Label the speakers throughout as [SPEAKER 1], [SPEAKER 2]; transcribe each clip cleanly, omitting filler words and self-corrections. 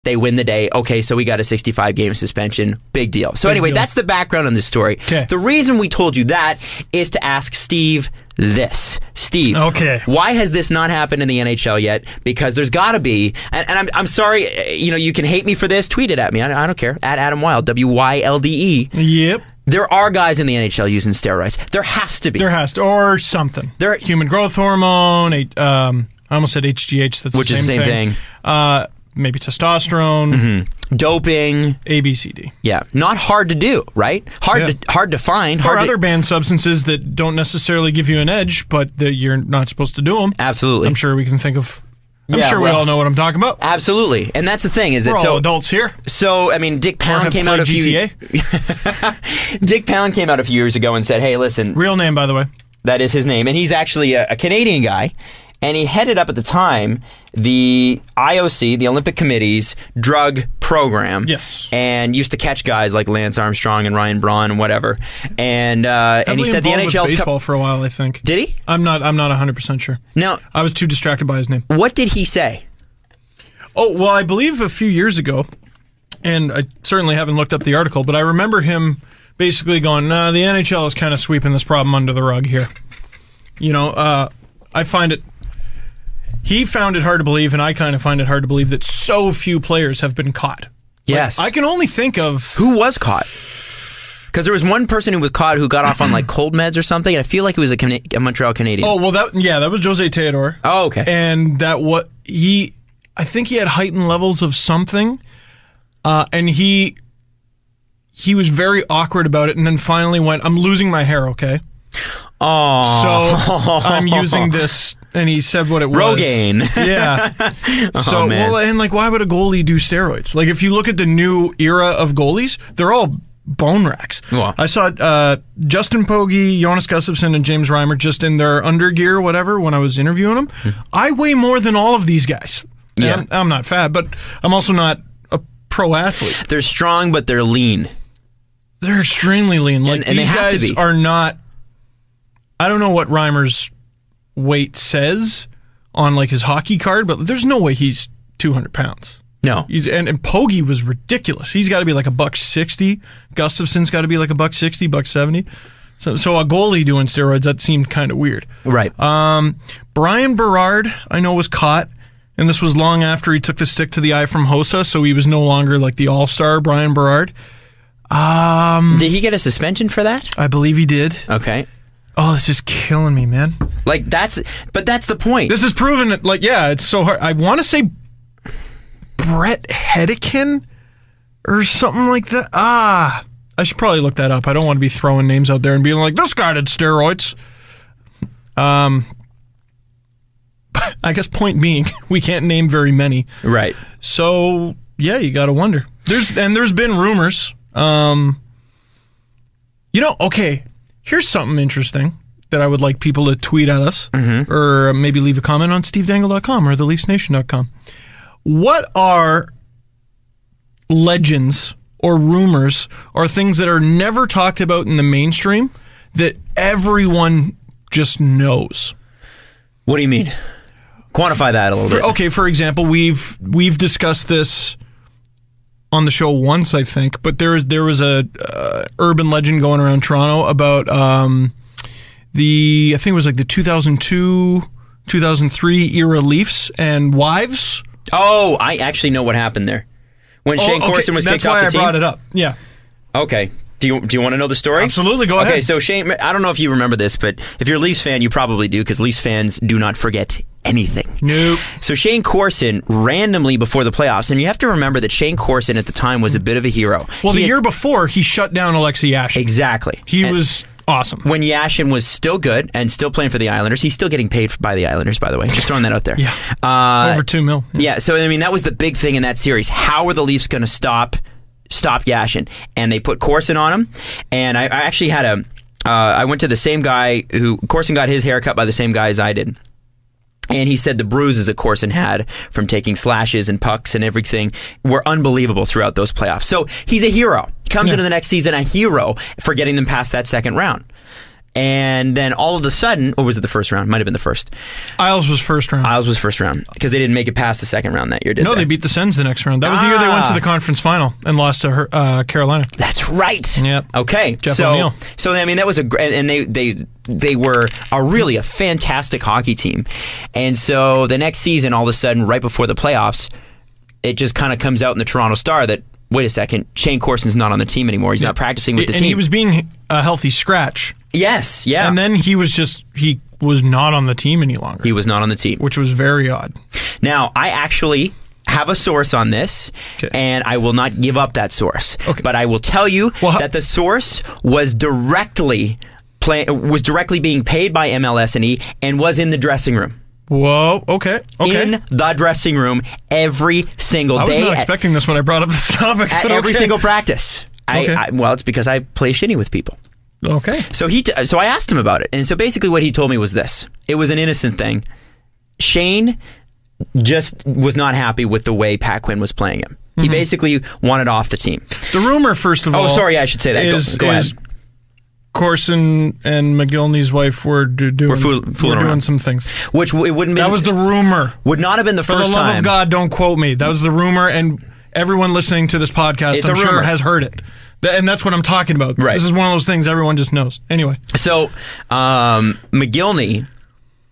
[SPEAKER 1] They win the day. Okay, so we got a 65-game suspension. Big deal. So anyway, that's the background on this story.
[SPEAKER 2] Okay.
[SPEAKER 1] The reason we told you that is to ask Steve this. Steve,
[SPEAKER 2] okay,
[SPEAKER 1] why has this not happened in the NHL yet? Because there's got to be, and I'm sorry, you can hate me for this. Tweet it at me. I don't care. At Adam Wilde, WYLDE.
[SPEAKER 2] Yep.
[SPEAKER 1] There are guys in the NHL using steroids. There has to be.
[SPEAKER 2] There has to, or something. Human growth hormone. I almost said HGH. That's
[SPEAKER 1] which is the same thing.
[SPEAKER 2] Maybe testosterone,
[SPEAKER 1] doping,
[SPEAKER 2] ABCD.
[SPEAKER 1] Yeah, not hard to do, right? Hard to find.
[SPEAKER 2] Or other banned substances that don't necessarily give you an edge, but that you're not supposed to do them.
[SPEAKER 1] Absolutely.
[SPEAKER 2] I'm sure we can think of. We all know what I'm talking about.
[SPEAKER 1] Absolutely, and that's the thing. Is
[SPEAKER 2] We're
[SPEAKER 1] that
[SPEAKER 2] all adults here?
[SPEAKER 1] So I mean, Dick Pound came out a few. Dick Pound came out a few years ago and said, "Hey, listen."
[SPEAKER 2] Real name, by the way.
[SPEAKER 1] That is his name, and he's actually a Canadian guy. And he headed up at the time the IOC, the Olympic Committee's drug program.
[SPEAKER 2] Yes.
[SPEAKER 1] And used to catch guys like Lance Armstrong and Ryan Braun and whatever. And he said the NHL's
[SPEAKER 2] baseball for a while, I think.
[SPEAKER 1] Did he?
[SPEAKER 2] I'm not 100% sure.
[SPEAKER 1] Now,
[SPEAKER 2] I was too distracted by his name.
[SPEAKER 1] What did he say?
[SPEAKER 2] Oh, well, I believe a few years ago, and I certainly haven't looked up the article, but I remember him basically going, "Nah, the NHL is kind of sweeping this problem under the rug here." I find it. He found it hard to believe, and I kind of find it hard to believe that so few players have been caught.
[SPEAKER 1] Yes.
[SPEAKER 2] I can only think of...
[SPEAKER 1] Who was caught? Because there was one person who was caught who got off on like cold meds or something, and I feel like he was a Montreal Canadian.
[SPEAKER 2] Oh, well, that was Jose Theodore.
[SPEAKER 1] Oh, okay.
[SPEAKER 2] And I think he had heightened levels of something, and he was very awkward about it, and then finally went, "I'm losing my hair, okay?"
[SPEAKER 1] Oh.
[SPEAKER 2] So I'm using this, and he said what it was.
[SPEAKER 1] Rogaine.
[SPEAKER 2] Yeah. So, and like, why would a goalie do steroids? Like, if you look at the new era of goalies, they're all bone racks.
[SPEAKER 1] Well.
[SPEAKER 2] I saw Justin Pogge, Jonas Gustafsson, and James Reimer just in their undergear, whatever, when I was interviewing them. I weigh more than all of these guys.
[SPEAKER 1] Yeah.
[SPEAKER 2] I'm not fat, but I'm also not a pro athlete.
[SPEAKER 1] They're strong, but they're lean.
[SPEAKER 2] They're extremely lean. Like,
[SPEAKER 1] and
[SPEAKER 2] these
[SPEAKER 1] they have
[SPEAKER 2] guys
[SPEAKER 1] to be.
[SPEAKER 2] are not... I don't know what Reimer's weight says on like his hockey card, but there's no way he's 200 pounds.
[SPEAKER 1] No.
[SPEAKER 2] And Pogge was ridiculous. He's got to be like $160. Gustafson's got to be like $160, $170. So a goalie doing steroids, that seemed kind of weird.
[SPEAKER 1] Right.
[SPEAKER 2] Brian Berard, I know, was caught, and this was long after he took the stick to the eye from Hossa, so he was no longer like the all-star Brian Berard.
[SPEAKER 1] Did he get a suspension for that?
[SPEAKER 2] I believe he did.
[SPEAKER 1] Okay.
[SPEAKER 2] Oh, this is killing me, man.
[SPEAKER 1] Like, that's the point.
[SPEAKER 2] This is proven, it's so hard. I want to say Brett Hedican or something like that. I should probably look that up. I don't want to be throwing names out there and being like, this guy did steroids. I guess point being, we can't name very many.
[SPEAKER 1] Right.
[SPEAKER 2] So, yeah, you got to wonder. There's been rumors. Okay. Here's something interesting that I would like people to tweet at us, or maybe leave a comment on stevedangle.com or theleafsnation.com. What are legends or rumors or things that are never talked about in the mainstream that everyone just knows?
[SPEAKER 1] What do you mean? Quantify that a little bit.
[SPEAKER 2] Okay, for example, we've discussed this on the show once, I think, but there was a urban legend going around Toronto about I think it was like the 2002, 2003 era Leafs and wives.
[SPEAKER 1] Oh, I actually know what happened there. When Shane Corson was kicked off the team.
[SPEAKER 2] That's why I brought it up. Yeah.
[SPEAKER 1] Okay. Do you want to know the story?
[SPEAKER 2] Absolutely. Go ahead.
[SPEAKER 1] Okay, so Shane, I don't know if you remember this, but if you're a Leafs fan, you probably do, because Leafs fans do not forget anything.
[SPEAKER 2] Nope.
[SPEAKER 1] So Shane Corson, randomly before the playoffs, and you have to remember that Shane Corson at the time was a bit of a hero.
[SPEAKER 2] Well, the year before, he shut down Alexei Yashin.
[SPEAKER 1] Exactly.
[SPEAKER 2] He was awesome.
[SPEAKER 1] When Yashin was still good and still playing for the Islanders, he's still getting paid by the Islanders, by the way. Just throwing that out there.
[SPEAKER 2] Yeah. Over $2 million.
[SPEAKER 1] Yeah, so I mean, that was the big thing in that series. How are the Leafs going to stop Yashin? And they put Corson on him, and I actually had I went to the same guy who, Corson got his hair cut by the same guy as I did. And he said the bruises that Corson had from taking slashes and pucks and everything were unbelievable throughout those playoffs. So he's a hero. He comes into the next season a hero for getting them past that second round. And then all of a sudden, or was it the first round? Might have been the first.
[SPEAKER 2] Isles was first round.
[SPEAKER 1] Isles was first round because they didn't make it past the second round that year, did they?
[SPEAKER 2] No, they beat the Sens the next round. That was the year they went to the conference final and lost to Carolina.
[SPEAKER 1] That's right.
[SPEAKER 2] Yep.
[SPEAKER 1] Okay.
[SPEAKER 2] Jeff O'Neill.
[SPEAKER 1] So I mean, that was and they were a fantastic hockey team. And so the next season, all of a sudden, right before the playoffs, it just kind of comes out in the Toronto Star that, wait a second, Shane Corson's not on the team anymore. He's not practicing with the team.
[SPEAKER 2] And he was being a healthy scratch.
[SPEAKER 1] Yes, yeah.
[SPEAKER 2] And then he was not on the team any longer.
[SPEAKER 1] He was not on the team.
[SPEAKER 2] Which was very odd.
[SPEAKER 1] Now, I actually have a source on this, and I will not give up that source. Okay. But I will tell you that the source was directly being paid by MLS&E and was in the dressing room.
[SPEAKER 2] Whoa, okay.
[SPEAKER 1] In the dressing room every single day.
[SPEAKER 2] I was not expecting this when I brought up this topic.
[SPEAKER 1] At every single practice. Well, it's because I play shinny with people.
[SPEAKER 2] Okay.
[SPEAKER 1] So so I asked him about it, and so basically what he told me was this. It was an innocent thing. Shane just was not happy with the way Pat Quinn was playing him. He basically wanted off the team.
[SPEAKER 2] The rumor, first of all...
[SPEAKER 1] Oh, sorry, I should say that. Go ahead.
[SPEAKER 2] Corson and McGillney's wife were doing some things.
[SPEAKER 1] Which it wouldn't be...
[SPEAKER 2] That was the rumor.
[SPEAKER 1] Would not have been the first time.
[SPEAKER 2] For the love of God, don't quote me. That was the rumor, and everyone listening to this podcast, I'm sure, has heard it. And that's what I'm talking about.
[SPEAKER 1] Right.
[SPEAKER 2] This is one of those things everyone just knows. Anyway.
[SPEAKER 1] So, McGillney...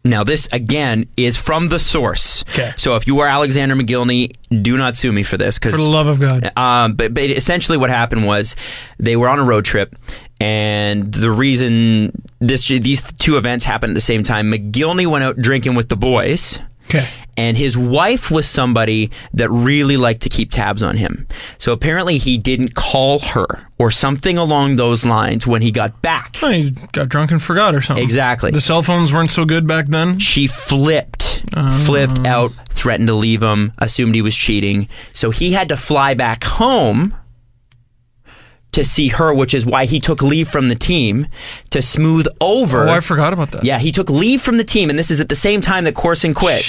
[SPEAKER 1] Now, this, again, is from the source.
[SPEAKER 2] Okay.
[SPEAKER 1] So if you are Alexander McGillney, do not sue me for this.
[SPEAKER 2] For the love of God.
[SPEAKER 1] But essentially what happened was they were on a road trip, and the reason these two events happened at the same time, McGillney went out drinking with the boys.
[SPEAKER 2] Okay.
[SPEAKER 1] And his wife was somebody that really liked to keep tabs on him. So apparently he didn't call her or something along those lines when he got back.
[SPEAKER 2] Well, he got drunk and forgot or something.
[SPEAKER 1] Exactly.
[SPEAKER 2] The cell phones weren't so good back then.
[SPEAKER 1] She flipped out, threatened to leave him, assumed he was cheating. So he had to fly back home to see her, which is why he took leave from the team to smooth over.
[SPEAKER 2] Oh, I forgot about that.
[SPEAKER 1] Yeah, he took leave from the team, and this is at the same time that Corson quit.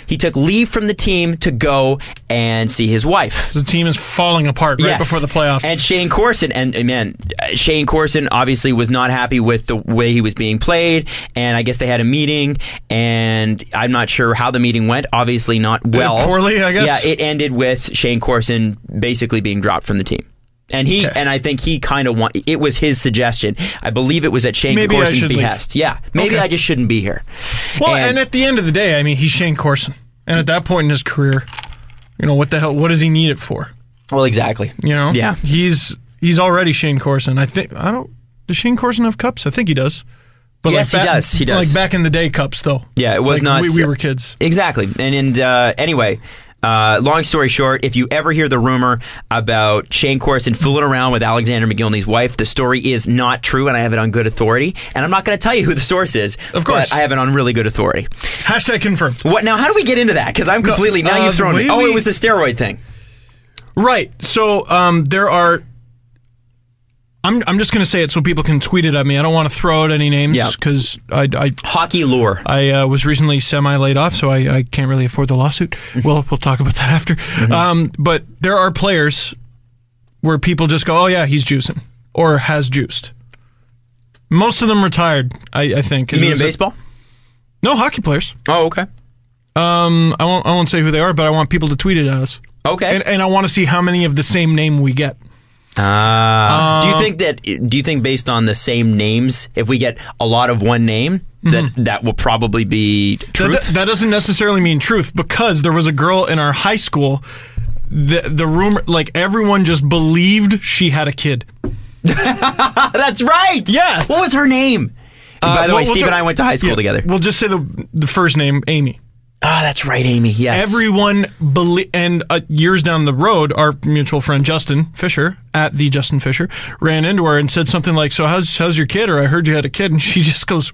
[SPEAKER 1] He took leave from the team to go and see his wife.
[SPEAKER 2] The team is falling apart right before the playoffs.
[SPEAKER 1] And Shane Corson, Shane Corson obviously was not happy with the way he was being played, and I guess they had a meeting, and I'm not sure how the meeting went. Obviously not well.
[SPEAKER 2] Poorly, I guess.
[SPEAKER 1] Yeah, it ended with Shane Corson basically being dropped from the team. And and I think he kind of it was his suggestion. I believe it was at Shane Corson's behest. Yeah, maybe I just shouldn't be here.
[SPEAKER 2] Well, and at the end of the day, I mean, he's Shane Corson, and at that point in his career, what the hell? What does he need it for?
[SPEAKER 1] Well, exactly.
[SPEAKER 2] Yeah, he's already Shane Corson. Does Shane Corson have cups? I think he does. But
[SPEAKER 1] yes, he does. He does.
[SPEAKER 2] Like back in the day, cups though.
[SPEAKER 1] Yeah, it was not.
[SPEAKER 2] We were kids.
[SPEAKER 1] Exactly. And anyway. Long story short, if you ever hear the rumor about Shane Corson fooling around with Alexander McGillney's wife, the story is not true, and I have it on good authority. And I'm not going to tell you who the source is.
[SPEAKER 2] Of course.
[SPEAKER 1] But I have it on really good authority.
[SPEAKER 2] Hashtag confirmed.
[SPEAKER 1] What now? How do we get into that? Because I'm completely now you've thrown me. Oh, it was the steroid thing.
[SPEAKER 2] Right. So there are. I'm just going to say it so people can tweet it at me. I don't want to throw out any names because I
[SPEAKER 1] hockey lore.
[SPEAKER 2] I was recently semi-laid off, so I can't really afford the lawsuit. We'll talk about that after. But there are players where people just go, "Oh yeah, he's juicing," or has juiced. Most of them retired, I think.
[SPEAKER 1] You mean in baseball?
[SPEAKER 2] No, hockey players.
[SPEAKER 1] Oh, okay.
[SPEAKER 2] I won't say who they are, but I want people to tweet it at us.
[SPEAKER 1] Okay.
[SPEAKER 2] And I want to see how many of the same name we get.
[SPEAKER 1] Do you think based on the same names, if we get a lot of one name, that will probably be truth?
[SPEAKER 2] That doesn't necessarily mean truth, because there was a girl in our high school, the rumor, like everyone just believed she had a kid.
[SPEAKER 1] That's right.
[SPEAKER 2] Yeah.
[SPEAKER 1] What was her name? By the way, Steve and I went to high school together.
[SPEAKER 2] We'll just say the first name, Amy.
[SPEAKER 1] Ah, that's right, Amy. Yes.
[SPEAKER 2] Everyone and years down the road, our mutual friend Justin Fisher at the Justin Fisher ran into her and said something like, "So how's your kid?" Or "I heard you had a kid," and she just goes,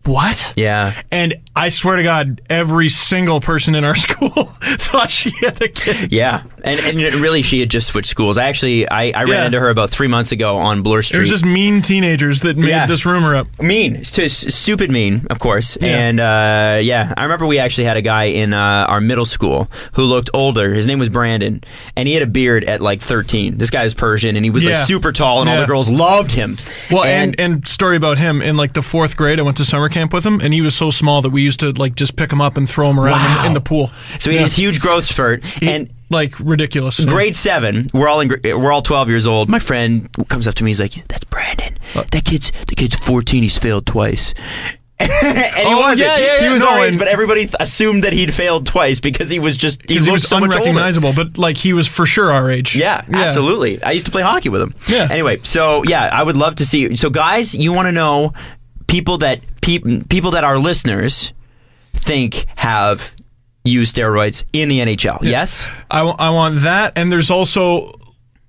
[SPEAKER 2] "What?"
[SPEAKER 1] Yeah.
[SPEAKER 2] And I swear to God, every single person in our school thought she had a kid.
[SPEAKER 1] Yeah. And really, she had just switched schools. I ran into her about 3 months ago on Bloor Street.
[SPEAKER 2] It was just mean teenagers that made this rumor up.
[SPEAKER 1] Mean. Stupid mean, of course. Yeah. And I remember we actually had a guy in our middle school who looked older. His name was Brandon, and he had a beard at like 13. This guy was Persian, and he was like super tall, and all the girls loved him.
[SPEAKER 2] Well, and story about him, in like the 4th grade, I went to summer camp with him, and he was so small that we used to like just pick him up and throw him around in the pool.
[SPEAKER 1] So he had this huge growth spurt, and
[SPEAKER 2] like ridiculous.
[SPEAKER 1] Grade 7, we're all 12 years old. My friend comes up to me, he's like, "That's Brandon. The kid's 14. He's failed twice." And he wasn't. He was our age, but everybody assumed that he'd failed twice because he was he was so
[SPEAKER 2] unrecognizable. But like he was for sure our age.
[SPEAKER 1] Yeah, absolutely. I used to play hockey with him.
[SPEAKER 2] Yeah.
[SPEAKER 1] Anyway, so I would love to see. So guys, you want to know people that our listeners think have used steroids in the NHL? Yeah. Yes,
[SPEAKER 2] I want that. And there's also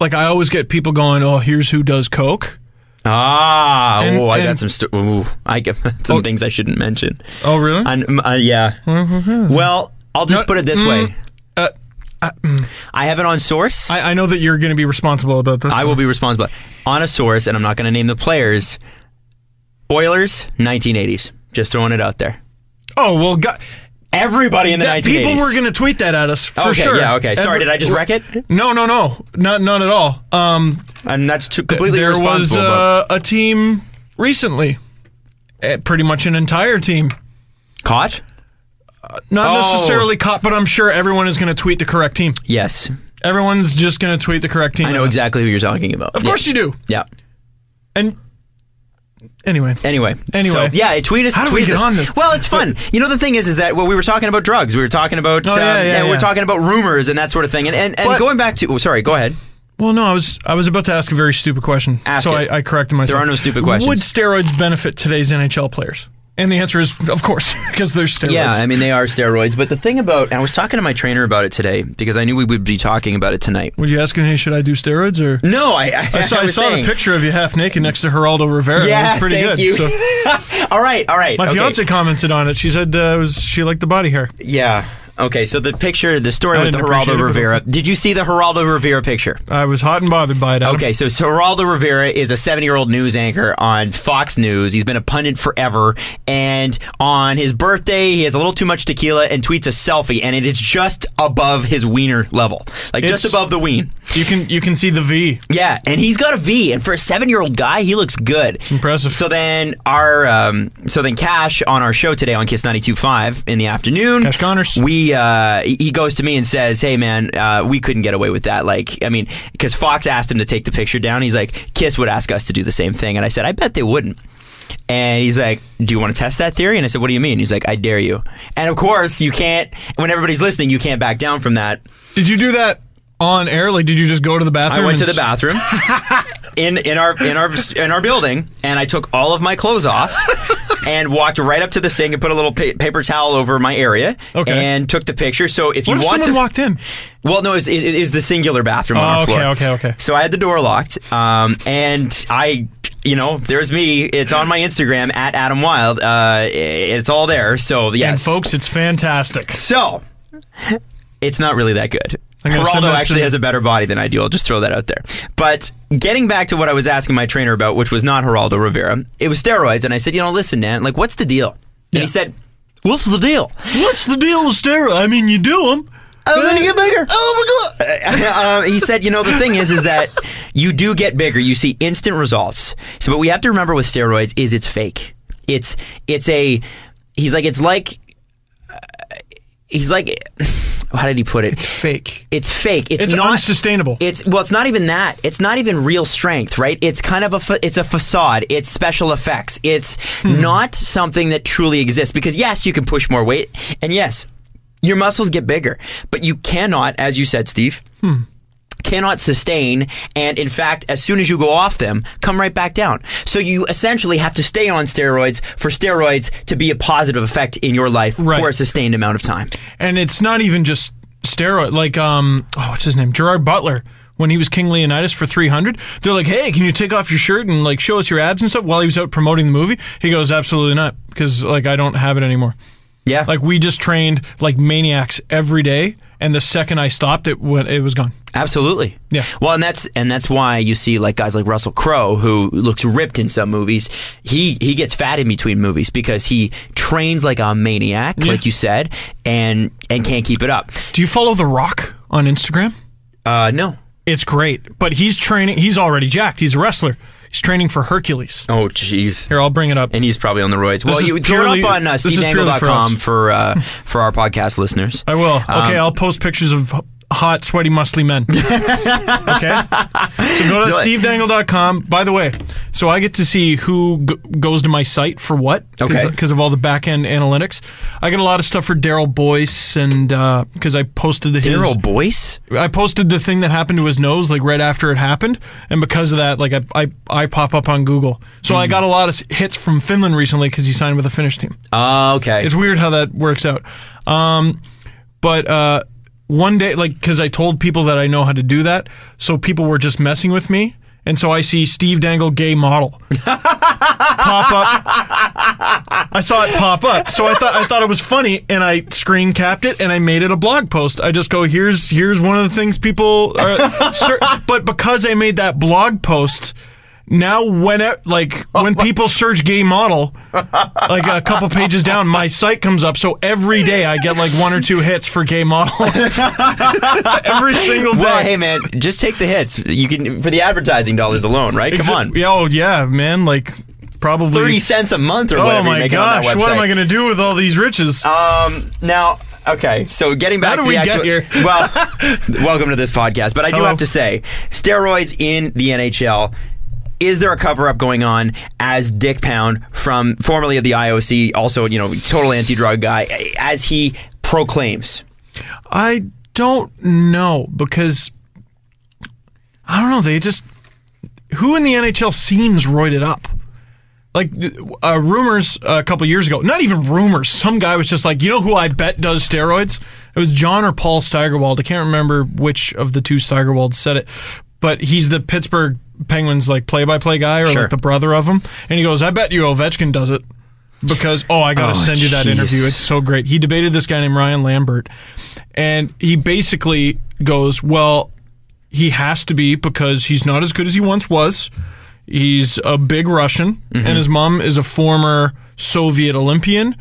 [SPEAKER 2] like I always get people going, "Oh, here's who does coke."
[SPEAKER 1] I got some things I shouldn't mention.
[SPEAKER 2] Oh, really?
[SPEAKER 1] Yeah. Well, I'll just put it this way. I have it on source.
[SPEAKER 2] I know that you're going to be responsible about this.
[SPEAKER 1] I will be responsible. On a source, and I'm not going to name the players. Oilers, 1980s. Just throwing it out there.
[SPEAKER 2] Oh, well,
[SPEAKER 1] everybody in the 1980s.
[SPEAKER 2] People were going to tweet that at us, for sure.
[SPEAKER 1] Yeah, okay. Sorry, did I just wreck it?
[SPEAKER 2] No. Not at all.
[SPEAKER 1] And that's completely irresponsible.
[SPEAKER 2] There was a team recently. Pretty much an entire team.
[SPEAKER 1] Caught?
[SPEAKER 2] Not necessarily caught, but I'm sure everyone is going to tweet the correct team.
[SPEAKER 1] Yes.
[SPEAKER 2] Everyone's just going to tweet the correct team.
[SPEAKER 1] I know exactly who you're talking about.
[SPEAKER 2] Of course you do.
[SPEAKER 1] Yeah.
[SPEAKER 2] And... Anyway.
[SPEAKER 1] So, tweet us.
[SPEAKER 2] How do we get on this?
[SPEAKER 1] Well, it's fun. You know, the thing is that we were talking about drugs. We were talking about, we were talking about rumors and that sort of thing. And going back to, sorry, go ahead.
[SPEAKER 2] Well, no, I was about to ask a very stupid question. I corrected myself.
[SPEAKER 1] There are no stupid questions.
[SPEAKER 2] Would steroids benefit today's NHL players? And the answer is, of course, because they're steroids.
[SPEAKER 1] Yeah, I mean, they are steroids. But the thing about, and I was talking to my trainer about it today because I knew we would be talking about it tonight.
[SPEAKER 2] Would you ask him, hey, should I do steroids? Or
[SPEAKER 1] no,
[SPEAKER 2] I saw the picture of you half naked next to Geraldo Rivera.
[SPEAKER 1] Yeah,
[SPEAKER 2] it was pretty good.
[SPEAKER 1] You.
[SPEAKER 2] So.
[SPEAKER 1] All right.
[SPEAKER 2] My fiance commented on it. She said she liked the body hair.
[SPEAKER 1] Yeah. Okay, so the story with the Geraldo Rivera. Did you see the Geraldo Rivera picture?
[SPEAKER 2] I was hot and bothered by it, Adam.
[SPEAKER 1] Okay, so Geraldo Rivera is a 70-year-old news anchor on Fox News. He's been a pundit forever, and on his birthday, he has a little too much tequila and tweets a selfie, and it is just above his wiener level. Just above the ween.
[SPEAKER 2] You can see the V.
[SPEAKER 1] Yeah, and he's got a V, and for a 7-year-old guy, he looks good.
[SPEAKER 2] It's impressive.
[SPEAKER 1] So then Cash on our show today on Kiss 92.5 in the afternoon.
[SPEAKER 2] Cash Connors.
[SPEAKER 1] He goes to me and says, "Hey man, we couldn't get away with that. Because Fox asked him to take the picture down. He's like, Kiss would ask us to do the same thing." And I said, "I bet they wouldn't." And he's like, "Do you want to test that theory?" And I said, "What do you mean?" He's like, "I dare you." And of course, you can't. When everybody's listening, you can't back down from that.
[SPEAKER 2] Did you do that on air? Like, did you just go to the bathroom?
[SPEAKER 1] I went to the bathroom in our building, and I took all of my clothes off and walked right up to the sink and put a little paper towel over my area and took the picture. So if
[SPEAKER 2] someone walked in?
[SPEAKER 1] Well, no, it is the singular bathroom on our floor.
[SPEAKER 2] Okay.
[SPEAKER 1] So I had the door locked, and I. There's me. It's on my Instagram at Adam Wild. It's all there. So yes,
[SPEAKER 2] and folks, it's fantastic.
[SPEAKER 1] So it's not really that good. Geraldo actually has a better body than I do. I'll just throw that out there. But getting back to what I was asking my trainer about, which was not Geraldo Rivera, it was steroids. And I said, listen, man, what's the deal? And he said, "What's the deal?
[SPEAKER 2] What's the deal with steroids? I mean, you do them.
[SPEAKER 1] I'm going to get bigger. Oh, my God." He said, the thing is that you do get bigger. You see instant results. So what we have to remember with steroids is it's fake. How did he put it?
[SPEAKER 2] It's fake.
[SPEAKER 1] It's fake.
[SPEAKER 2] It's not unsustainable.
[SPEAKER 1] It's not even that. It's not even real strength, right? It's kind of it's a facade. It's special effects. It's not something that truly exists. Because yes, you can push more weight, and yes, your muscles get bigger, but you cannot, as you said, Steve, cannot sustain, and in fact, as soon as you go off them, come right back down. So you essentially have to stay on steroids for steroids to be a positive effect in your life for a sustained amount of time.
[SPEAKER 2] And it's not even just steroid, like, what's his name? Gerard Butler. When he was King Leonidas for 300, they're like, "Hey, can you take off your shirt and show us your abs and stuff?" While he was out promoting the movie, he goes, "Absolutely not, because I don't have it anymore."
[SPEAKER 1] Yeah.
[SPEAKER 2] Like, we just trained like maniacs every day, and the second I stopped, it was gone.
[SPEAKER 1] Absolutely.
[SPEAKER 2] Yeah.
[SPEAKER 1] Well, and that's why you see like guys like Russell Crowe, who looks ripped in some movies. He gets fat in between movies because he trains like a maniac, like you said, and can't keep it up.
[SPEAKER 2] Do you follow The Rock on Instagram?
[SPEAKER 1] No.
[SPEAKER 2] It's great, but he's training. He's already jacked. He's a wrestler. He's training for Hercules.
[SPEAKER 1] Oh, jeez.
[SPEAKER 2] Here, I'll bring it up.
[SPEAKER 1] And he's probably on the roids. Well, you throw it up on stevedangle.com for our podcast listeners.
[SPEAKER 2] I will. Okay, I'll post pictures of hot, sweaty, muscly men. Okay? So go to stevedangle.com. By the way, so I get to see who goes to my site for what, because of all the back-end analytics. I get a lot of stuff for Daryl Boyce, and because I posted
[SPEAKER 1] Daryl Boyce?
[SPEAKER 2] I posted the thing that happened to his nose like right after it happened, and because of that, like I pop up on Google. So I got a lot of hits from Finland recently because he signed with the Finnish team.
[SPEAKER 1] Oh, okay.
[SPEAKER 2] It's weird how that works out. But one day, like, because I told people that I know how to do that, so people were just messing with me, and so I see Steve Dangle gay model pop up. I saw it pop up, so I thought it was funny, and I screen capped it, and I made it a blog post. I just go, here's one of the things people are, but because I made that blog post, now when people search gay model, like a couple pages down, my site comes up. So every day I get like 1 or 2 hits for gay model. Every single day.
[SPEAKER 1] Well, hey man, just take the hits. You can for the advertising dollars alone, right? Come on.
[SPEAKER 2] Oh yeah, man. Like probably
[SPEAKER 1] 30 cents a month or whatever.
[SPEAKER 2] Oh my
[SPEAKER 1] you make
[SPEAKER 2] gosh,
[SPEAKER 1] it on that website.
[SPEAKER 2] what am I going to do with all these riches?
[SPEAKER 1] Now. Okay, so getting back
[SPEAKER 2] How
[SPEAKER 1] to
[SPEAKER 2] did
[SPEAKER 1] the
[SPEAKER 2] we
[SPEAKER 1] actual,
[SPEAKER 2] get here?
[SPEAKER 1] Well, welcome to this podcast. But I do have to say, steroids in the NHL. Is there a cover-up going on, as Dick Pound, formerly of the IOC, also, total anti-drug guy, as he proclaims?
[SPEAKER 2] I don't know, because I don't know. Who in the NHL seems roided up? Like rumors a couple years ago, not even rumors. Some guy was just like, you know who I bet does steroids? It was John or Paul Steigerwald. I can't remember which of the two Steigerwalds said it, but he's the Pittsburgh Penguins like play-by-play guy, or like the brother of him, and he goes, I bet you Ovechkin does it, because I gotta send you that interview, it's so great. He debated this guy named Ryan Lambert, and he basically goes, well, he has to be, because he's not as good as he once was. He's a big Russian, and his mom is a former Soviet Olympian,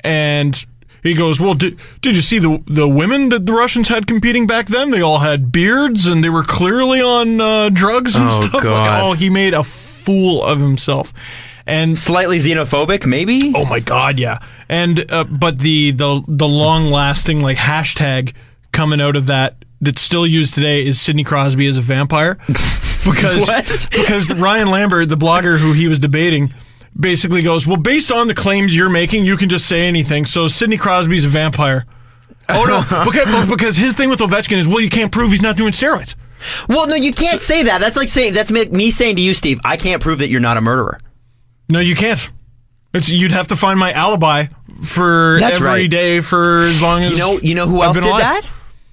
[SPEAKER 2] and he goes, well, did you see the women that the Russians had competing back then? They all had beards, and they were clearly on drugs and stuff.
[SPEAKER 1] God.
[SPEAKER 2] He made a fool of himself. And
[SPEAKER 1] slightly xenophobic, maybe?
[SPEAKER 2] Oh my God, yeah. And but the long-lasting like hashtag coming out of that's still used today is Sidney Crosby as a vampire. Because Ryan Lambert, the blogger who he was debating, basically goes, well, based on the claims you're making, you can just say anything. So Sidney Crosby's a vampire. Oh, no. Because his thing with Ovechkin is, well, you can't prove he's not doing steroids.
[SPEAKER 1] Well, no, you can't say that. That's like that's me saying to you, Steve, I can't prove that you're not a murderer.
[SPEAKER 2] No, you can't. You'd have to find my alibi for every day for as long as
[SPEAKER 1] you know who else did that?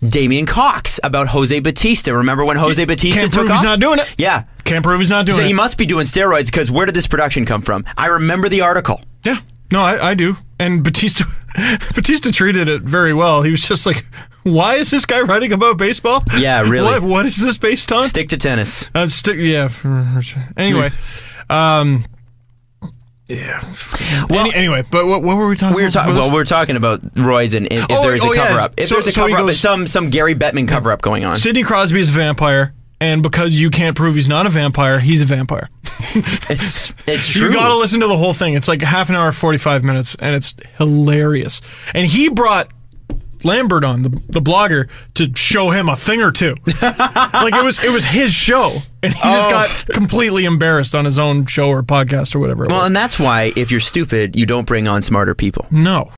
[SPEAKER 1] Damian Cox about Jose Batista. Remember when Jose Batista
[SPEAKER 2] can't
[SPEAKER 1] took
[SPEAKER 2] prove
[SPEAKER 1] off?
[SPEAKER 2] He's not doing it.
[SPEAKER 1] Yeah.
[SPEAKER 2] Can't prove he's not doing it.
[SPEAKER 1] He must be doing steroids, because where did this production come from? I remember the article.
[SPEAKER 2] Yeah. No, I do. And Batista treated it very well. He was just like, why is this guy writing about baseball?
[SPEAKER 1] Yeah, really.
[SPEAKER 2] What is this based on?
[SPEAKER 1] Stick to tennis.
[SPEAKER 2] Yeah. Anyway. Yeah. Well, anyway, but what were we talking about?
[SPEAKER 1] Well, we're talking about roids, and if there's a cover-up. If there's a cover-up, some Gary Bettman cover-up going on.
[SPEAKER 2] Sidney Crosby is a vampire, and because you can't prove he's not a vampire, he's a vampire.
[SPEAKER 1] It's true.
[SPEAKER 2] You gotta listen to the whole thing. It's like half an hour, 45 minutes, and it's hilarious. And he brought Lambert on, the blogger, to show him a thing or two. Like it was his show, and he just got completely embarrassed on his own show or podcast or whatever.
[SPEAKER 1] Well, and that's why if you're stupid, you don't bring on smarter people.
[SPEAKER 2] No.